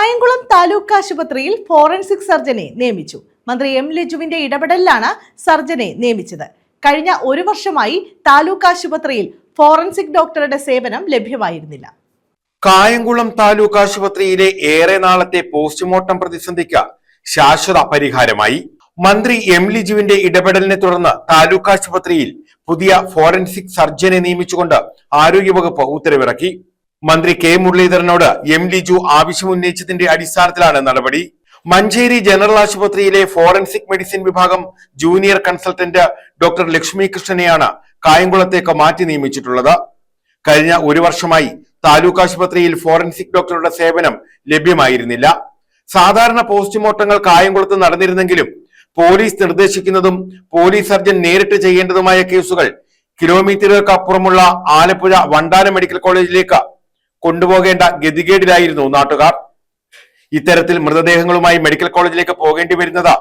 കായംകുളം താലൂക്ക് ആശുപത്രിയിൽ ഫോറൻസിക് സർജനെ നിയമിച്ചു. മന്ത്രി എം ലിജുവിന്റെ ഇടപെടലിലാണ് സർജനെ നിയമിച്ചത്. കഴിഞ്ഞ ഒരു വർഷമായി താലൂക്ക് ആശുപത്രിയിൽ ഫോറൻസിക് ഡോക്ടറുടെ സേവനം ലഭ്യമായിരുന്നില്ല. കായംകുളം താലൂക്ക് ആശുപത്രിയിലെ ഏറെ നാളത്തെ പോസ്റ്റ്മോർട്ടം പ്രതിസന്ധിക്ക് ശാശ്വത പരിഹാരമായി. മന്ത്രി എം ലിജുവിന്റെ ഇടപെടലിനെ തുടർന്ന് താലൂക്ക് ആശുപത്രിയിൽ പുതിയ ഫോറൻസിക് സർജനെ നിയമിച്ചുകൊണ്ട് ആരോഗ്യവകുപ്പ് ഉത്തരവിറക്കി. മന്ത്രി കെ മുരളീധരനോട് എം ലിജു ആവശ്യമുന്നയിച്ചതിന്റെ അടിസ്ഥാനത്തിലാണ് നടപടി. മഞ്ചേരി ജനറൽ ആശുപത്രിയിലെ ഫോറൻസിക് മെഡിസിൻ വിഭാഗം ജൂനിയർ കൺസൾട്ടന്റ് ഡോക്ടർ ലക്ഷ്മി കൃഷ്ണനെയാണ് കായംകുളത്തേക്ക് മാറ്റി നിയമിച്ചിട്ടുള്ളത്. കഴിഞ്ഞ ഒരു വർഷമായി താലൂക്ക് ആശുപത്രിയിൽ ഫോറൻസിക് ഡോക്ടറുടെ സേവനം ലഭ്യമായിരുന്നില്ല. സാധാരണ പോസ്റ്റ്മോർട്ടങ്ങൾ കായംകുളത്ത് നടന്നിരുന്നെങ്കിലും പോലീസ് നിർദ്ദേശിക്കുന്നതും പോലീസ് സർജൻ നേരിട്ട് ചെയ്യേണ്ടതുമായ കേസുകൾ കിലോമീറ്ററുകൾക്ക് അപ്പുറമുള്ള ആലപ്പുഴ വണ്ടാനം മെഡിക്കൽ കോളേജിലേക്ക് കൊണ്ടുപോകേണ്ട ഗതികേടിലായിരുന്നു നാട്ടുകാർ. ഇത്തരത്തിൽ മൃതദേഹങ്ങളുമായി മെഡിക്കൽ കോളേജിലേക്ക് പോകേണ്ടി വരുന്നത്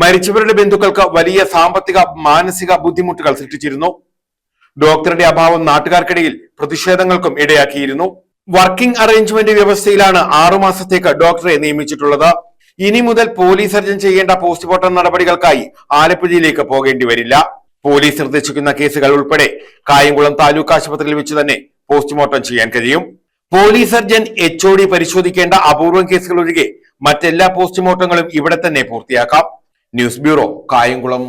മരിച്ചവരുടെ ബന്ധുക്കൾക്ക് വലിയ സാമ്പത്തിക മാനസിക ബുദ്ധിമുട്ടുകൾ സൃഷ്ടിച്ചിരുന്നു. ഡോക്ടറുടെ അഭാവം നാട്ടുകാർക്കിടയിൽ പ്രതിഷേധങ്ങൾക്കും ഇടയാക്കിയിരുന്നു. വർക്കിംഗ് അറേഞ്ച്മെന്റ് വ്യവസ്ഥയിലാണ് 6 മാസത്തേക്ക് ഡോക്ടറെ നിയമിച്ചിട്ടുള്ളത്. ഇനി മുതൽ പോലീസ് സർജൻ ചെയ്യേണ്ട പോസ്റ്റ്മോർട്ടം നടപടികൾക്കായി ആലപ്പുഴയിലേക്ക് പോകേണ്ടി വരില്ല. പോലീസ് നിർദ്ദേശിക്കുന്ന കേസുകൾ ഉൾപ്പെടെ കായംകുളം താലൂക്ക് ആശുപത്രിയിൽ വെച്ച് തന്നെ പോസ്റ്റ്മോർട്ടം ചെയ്യാൻ കഴിയും. പോലീസ് സർജൻ HOD പരിശോധിക്കേണ്ട അപൂർവം കേസുകൾ ഒഴികെ മറ്റെല്ലാ പോസ്റ്റ്മോർട്ടങ്ങളും ഇവിടെ തന്നെ പൂർത്തിയാക്കാം. News bureau, Kayamkulam.